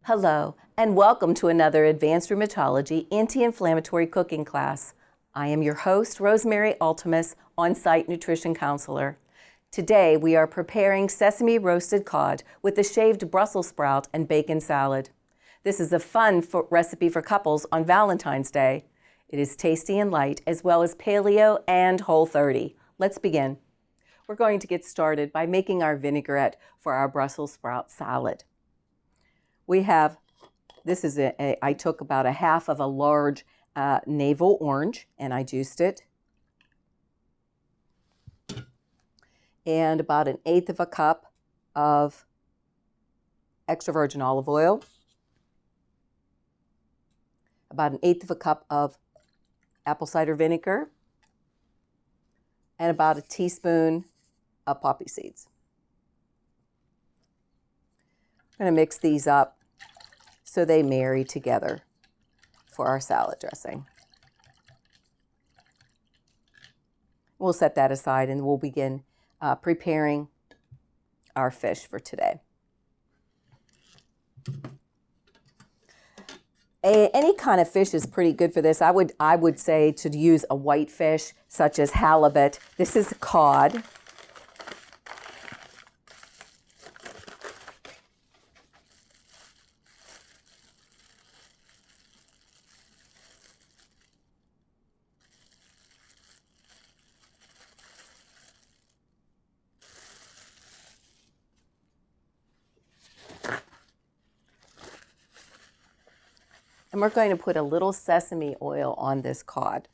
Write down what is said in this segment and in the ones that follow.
Hello, and welcome to another Advanced Rheumatology Anti-Inflammatory Cooking class. I am your host, Rosemary Altemus, on-site nutrition counselor. Today, we are preparing sesame roasted cod with a shaved Brussels sprout and bacon salad. This is a fun recipe for couples on Valentine's Day. It is tasty and light, as well as paleo and Whole30. Let's begin. We're going to get started by making our vinaigrette for our Brussels sprout salad. We have, I took about a half of a large navel orange and I juiced it. And about 1/8 of a cup of extra virgin olive oil. About 1/8 of a cup of apple cider vinegar. And about a teaspoon of poppy seeds. I'm going to mix these up so they marry together for our salad dressing. We'll set that aside and we'll begin preparing our fish for today. Any kind of fish is pretty good for this. I would say to use a white fish such as halibut. This is cod. And we're going to put a little sesame oil on this cod.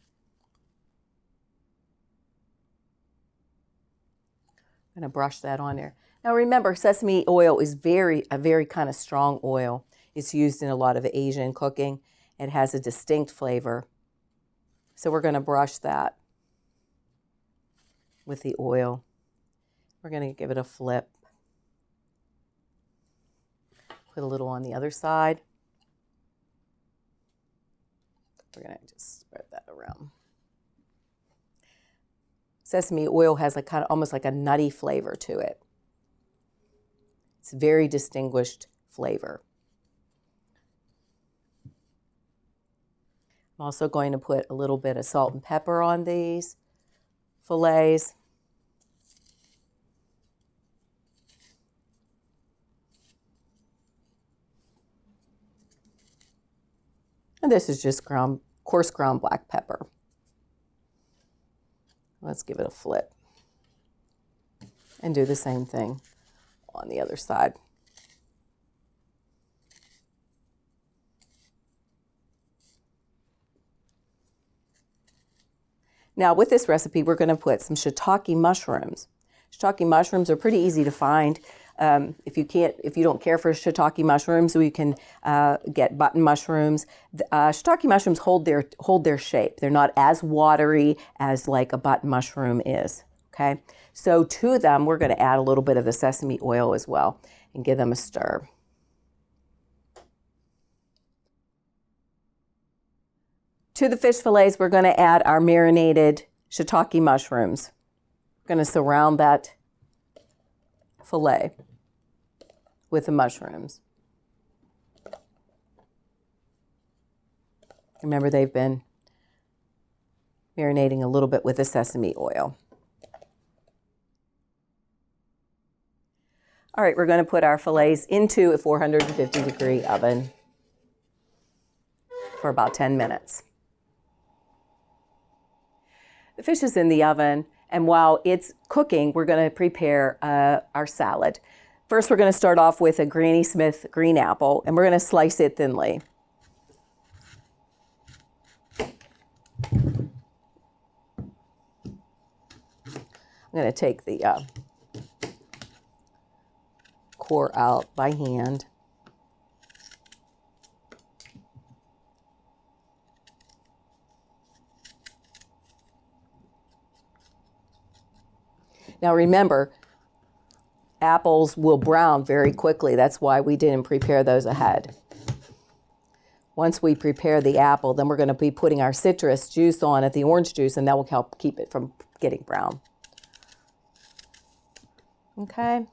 I'm going to brush that on there. Now remember, sesame oil is a very kind of strong oil. It's used in a lot of Asian cooking. It has a distinct flavor. So we're going to brush that with the oil. We're going to give it a flip. Put a little on the other side. We're going to just spread that around. Sesame oil has a kind of almost like a nutty flavor to it. It's a very distinguished flavor. I'm also going to put a little bit of salt and pepper on these fillets. And this is just coarse ground black pepper. Let's give it a flip and do the same thing on the other side. Now with this recipe, we're going to put some shiitake mushrooms. Shiitake mushrooms are pretty easy to find. If you don't care for shiitake mushrooms, we can get button mushrooms. Shiitake mushrooms hold their shape. They're not as watery as like a button mushroom is. Okay, so to them we're going to add a little bit of the sesame oil as well and give them a stir. To the fish fillets, we're going to add our marinated shiitake mushrooms. We're going to surround that fillet with the mushrooms. Remember, they've been marinating a little bit with the sesame oil. All right, we're going to put our fillets into a 450-degree oven for about 10 minutes. The fish is in the oven, and while it's cooking, we're going to prepare our salad. First, we're going to start off with a Granny Smith green apple, and we're going to slice it thinly. I'm going to take the core out by hand. Now remember, apples will brown very quickly. That's why we didn't prepare those ahead. Once we prepare the apple, then we're going to be putting our citrus juice on it, the orange juice, and that will help keep it from getting brown. Okay.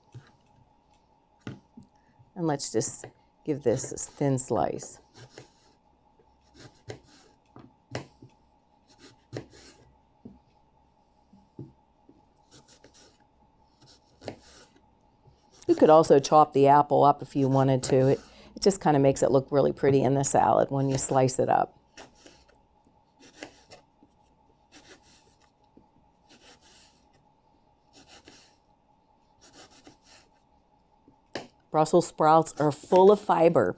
And let's just give this a thin slice. You could also chop the apple up if you wanted to. It just kind of makes it look really pretty in the salad when you slice it up. Brussels sprouts are full of fiber.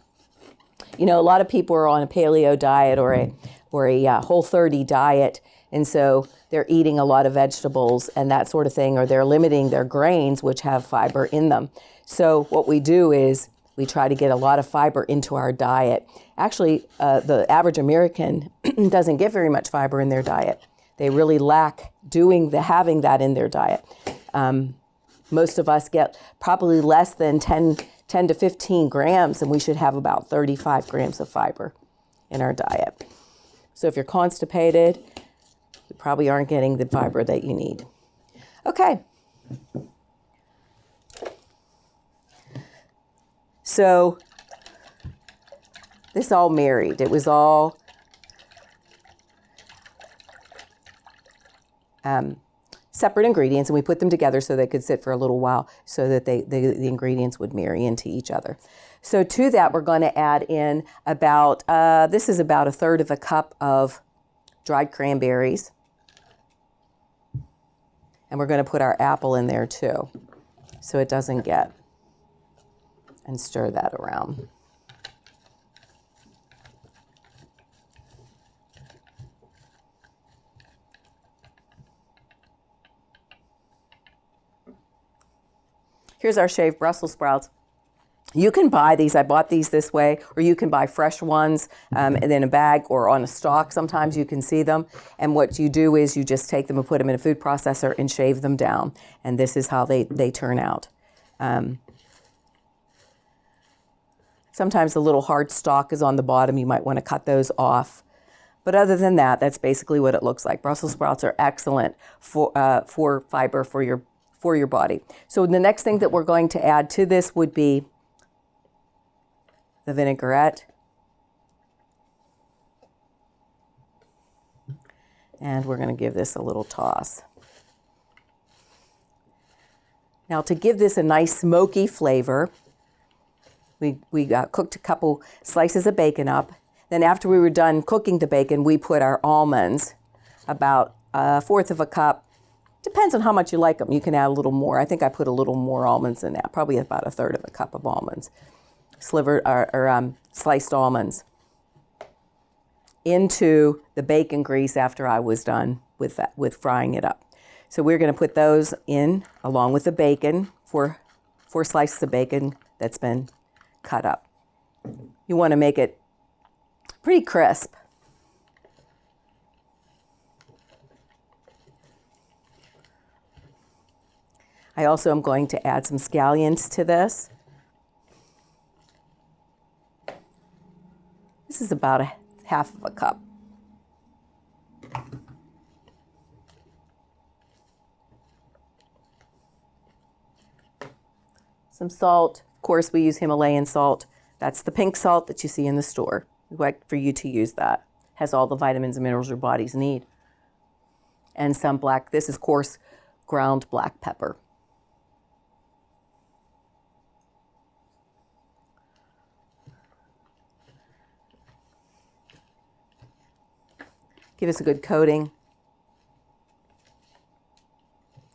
You know, a lot of people are on a paleo diet or a Whole30 diet, and so they're eating a lot of vegetables and that sort of thing, or they're limiting their grains, which have fiber in them. So what we do is we try to get a lot of fiber into our diet. Actually, the average American doesn't get very much fiber in their diet. They really lack having that in their diet. Most of us get probably less than 10 to 15 grams, and we should have about 35 grams of fiber in our diet. So if you're constipated, you probably aren't getting the fiber that you need. Okay. So this all married. It was all separate ingredients, and we put them together so they could sit for a little while so that the ingredients would marry into each other. So to that, we're going to add in about, this is about 1/3 of a cup of dried cranberries. And we're going to put our apple in there too, so it doesn't get, and stir that around. Here's our shaved Brussels sprouts. You can buy these, I bought these this way, or you can buy fresh ones and in a bag or on a stalk. Sometimes you can see them. And what you do is you just take them and put them in a food processor and shave them down. And this is how they turn out. Sometimes the little hard stalk is on the bottom. You might want to cut those off. But other than that, that's basically what it looks like. Brussels sprouts are excellent for fiber for your body. So the next thing that we're going to add to this would be the vinaigrette. And we're going to give this a little toss. Now to give this a nice smoky flavor, we cooked a couple slices of bacon up. Then after we were done cooking the bacon, we put our almonds, about 1/4 of a cup. Depends on how much you like them. You can add a little more. I think I put a little more almonds in that, probably about 1/3 of a cup of almonds, sliced almonds, into the bacon grease after I was done with frying it up. So we're going to put those in along with the bacon, four slices of bacon that's been cut up. You want to make it pretty crisp. I also am going to add some scallions to this. This is about 1/2 of a cup. Some salt. Of course, we use Himalayan salt. That's the pink salt that you see in the store. We'd like for you to use that. Has all the vitamins and minerals your bodies need. And some this is coarse ground black pepper. Give us a good coating.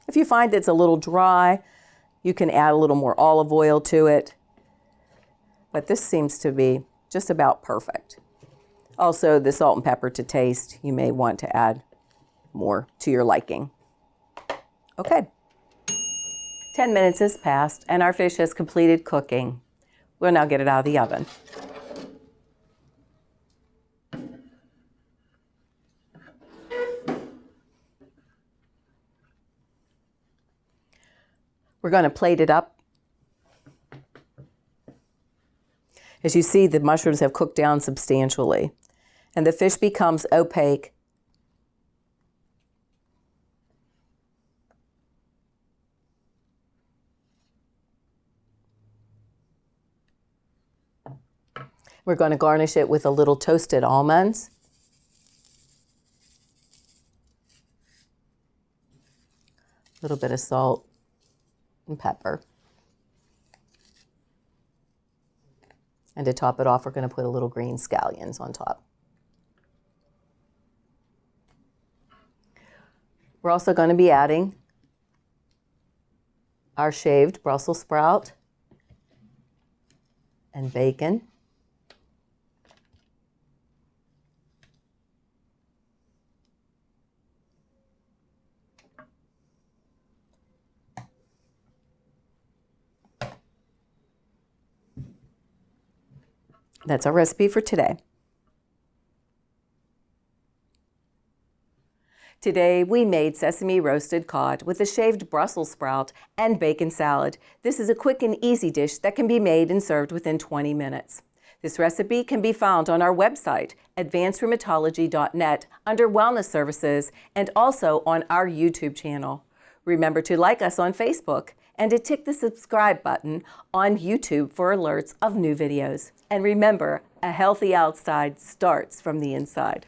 If you find it's a little dry, you can add a little more olive oil to it. But this seems to be just about perfect. Also, the salt and pepper to taste. You may want to add more to your liking. Okay. 10 minutes has passed and our fish has completed cooking. We'll now get it out of the oven. We're going to plate it up. As you see, the mushrooms have cooked down substantially, and the fish becomes opaque. We're going to garnish it with a little toasted almonds. A little bit of salt and pepper. And to top it off, we're going to put a little green scallions on top. We're also going to be adding our shaved Brussels sprout and bacon. That's our recipe for today. Today we made sesame roasted cod with a shaved Brussels sprout and bacon salad. This is a quick and easy dish that can be made and served within 20 minutes. This recipe can be found on our website, advancedrheumatology.net, under Wellness Services, and also on our YouTube channel. Remember to like us on Facebook and to tick the subscribe button on YouTube for alerts of new videos. And remember, a healthy outside starts from the inside.